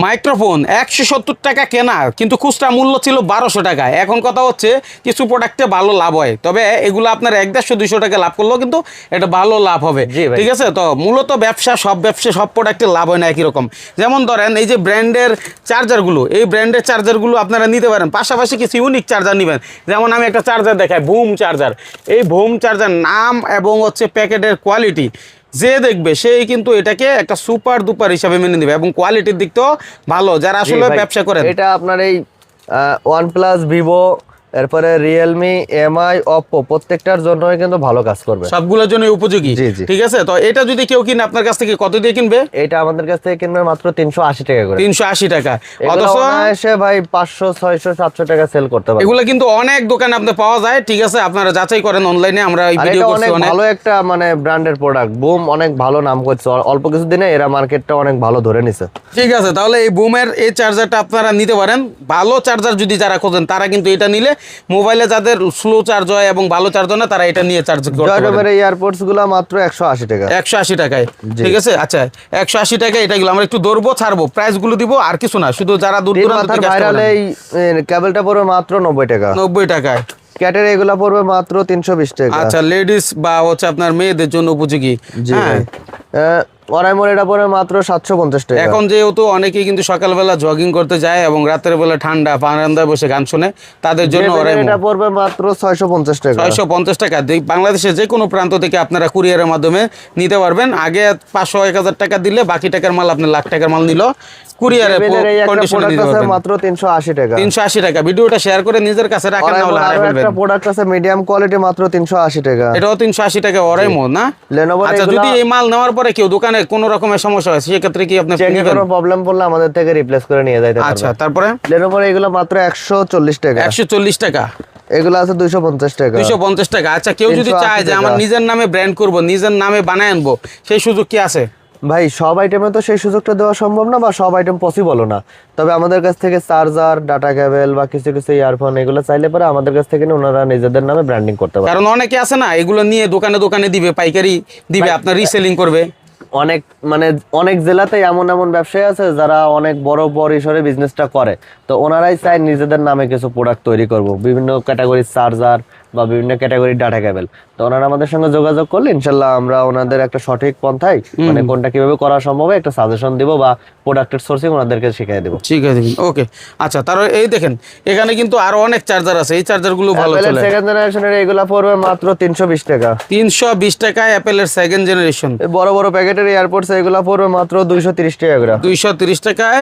Microphone 170 টাকা কেনা, কিন্তু খুচরা মূল্য ছিল 1200 টাকা। এখন কথা হচ্ছে কিছু প্রোডাক্টে ভালো লাভ হয়, তবে এগুলো আপনার 150-200 টাকা লাভ করলেও কিন্তু এটা ভালো লাভ হবে। ঠিক আছে, তো মূলত ব্যবসা সব প্রোডাক্টে লাভ হয় না একই রকম। যেমন ধরেন এই যে ব্র্যান্ডের চার্জারগুলো, এই ব্র্যান্ডের চার্জারগুলো আপনারা নিতে পারেন, পাশাপাশি কিছু ইউনিক চার্জার নেবেন। যেমন আমি একটা চার্জার দেখাই, বুম চার্জার। এই বুম চার্জার নাম এবং হচ্ছে প্যাকেটের কোয়ালিটি যে দেখবে সেই কিন্তু এটাকে একটা সুপার দুপার হিসাবে মেনে নেবে, এবং কোয়ালিটির দিক তো ভালো, যারা আসলে ব্যবসা করেন। এটা আপনার এই OnePlus, Vivo, এরপরে Realme, MI, Oppo প্রত্যেকটার জন্যই কিন্তু ভালো কাজ করবে, সবগুলোর জন্য উপযোগী। ঠিক আছে, তো এটা যদি কেউ কিনে আপনার কাছ থেকে কত দিয়ে কিনবে? এটা আমাদের কাছ থেকে কিনবে মাত্র 380 টাকা করে। 380 টাকা। অথচ এসে ভাই 500, 600, 700 টাকা সেল করতে পারবে। এগুলো কিন্তু অনেক দোকানে আপনি পাওয়া যায়। ঠিক আছে, আপনারা যাচাই করেন অনলাইনে, আমরা এই ভিডিও করছি। অনেক ভালো একটা মানে ব্র্যান্ডের প্রোডাক্ট, বুম অনেক ভালো নাম করছে, অল্প কিছুদিনে এরা মার্কেটটা অনেক ভালো ধরে নিছে। ঠিক আছে, তাহলে এই বুমের এই চার্জারটা আপনারা নিতে পারেন। ভালো চার্জার যদি যারা খোঁজেন তারা কিন্তু এটা নিলে, মোবাইলে যাদের স্লো চার্জ হয় এবং ভালো চার্জ হয় না, তারা এটা নিয়ে চার্জ করতে পারেন। জয়ডবের এয়ারপোর্টস গুলো মাত্র 180 টাকা। 180 টাকায়। ঠিক আছে, আচ্ছা 180 টাকা। এটাগুলো আমরা একটু ধরবো, ছাড়বো, প্রাইস গুলো দিব, আর কিছু না, শুধু যারা দূর দূরান্ত থেকে ভাইরাল এই কেবলটা পড়বে মাত্র 90 টাকা। 90 টাকায়। ক্যাটের এগুলা পড়বে মাত্র 320 টাকা। আচ্ছা, লেডিস বা হচ্ছে আপনার মেয়েদের জন্য উপযোগী। হ্যাঁ, ওরাইমোর এটা পড়বে মাত্র 750 টাকা। এখন যেহেতু অনেকেই কিন্তু সকালবেলা জগিং করতে যায় এবং রাতের বেলা ঠান্ডা বারান্দায় বসে গান শুনে, তাদের জন্য এটা পড়বে মাত্র 650 টাকা। 650 টাকা। বাংলাদেশের যে কোনো প্রান্ত থেকে আপনারা কুরিয়ারের মাধ্যমে নিতে পারবেন। আগে 500-1000 টাকা দিলে বাকি টাকার মাল, আপনি লাখ টাকার মাল নিল কুরিয়ারে কন্ডিশনে দিতে পারবেন। মাত্র 380 টাকা। 380 টাকা। ভিডিওটা শেয়ার করে নিজের কাছে রাখেন, না হলে হারাই ফেলবেন। একটা প্রোডাক্ট আছে মিডিয়াম কোয়ালিটি, মাত্র 380 টাকা। এটাও 380 টাকা। ওরাইমো না? Lenovo। আচ্ছা, যদি এই মাল নেওয়ার পরে কেউ দোকানে কোনো রকমের সমস্যা হয়, সেক্ষেত্রে কি আপনি কোনো প্রবলেম পড়লে আমাদের থেকে রিপ্লেস করে নিয়ে যাইতে পারবেন। আচ্ছা, তারপরে Lenovo এগুলো মাত্র 140 টাকা। 140 টাকা। এগুলো আছে 250 টাকা। 250 টাকা। আচ্ছা, কেউ যদি চায় যে আমার নিজের নামে ব্র্যান্ড করব, নিজের নামে বানায় আনবো, সেই সুযোগ কি আছে? ভাই সব আইটেমে তো সেই সুযোগটা দেওয়া সম্ভব না, বা সব আইটেম পসিবলও না। তবে আমাদের কাছ থেকে চার্জার, ডাটা কেবল বা কিছু কিছু ইয়ারফোন এগুলো চাইলে পরে আমাদের কাছ থেকে ওনারা নিজেদের নামে ব্র্যান্ডিং করতে পারে। কারণ অনেকে আছে না, এগুলো নিয়ে দোকানে দোকানে দিবে, পাইকারি দিবে, আপনার রিসেলিং করবে। অনেক জেলাতে এমন ব্যবসায়ী আছে যারা অনেক বড় পরিসরে বিজনেসটা করে, তো ওনারাই চায় নিজেদের নামে কিছু প্রোডাক্ট তৈরি করব, বিভিন্ন ক্যাটাগরির চার্জার বা বিভিন্ন ক্যাটাগরির ডাটা কেবল। তো ওনারা আমাদের সঙ্গে যোগাযোগ করলে ইনশাল্লাহ আমরা ওনাদের একটা সঠিক পন্থায় মানে কোনটা কিভাবে করা সম্ভব একটা সাজেশন দিব, বা প্রোডাক্টের সোর্সিং ওনাদেরকে শিখিয়ে দেব। ঠিক আছে, ওকে। আচ্ছা, তারপর এই দেখেন এখানে কিন্তু আরো অনেক চার্জার আছে। এই চার্জারগুলো ভালো চলে। সেকেন্ড জেনারেশনের এগুলা পড়বে মাত্র 320 টাকা। 320 টাকায় অ্যাপেলের সেকেন্ড জেনারেশন। বড় বড় প্যাকেটের এয়ারপোর্টস এগুলা পড়বে মাত্র 230 টাকা করে। 230 টাকায়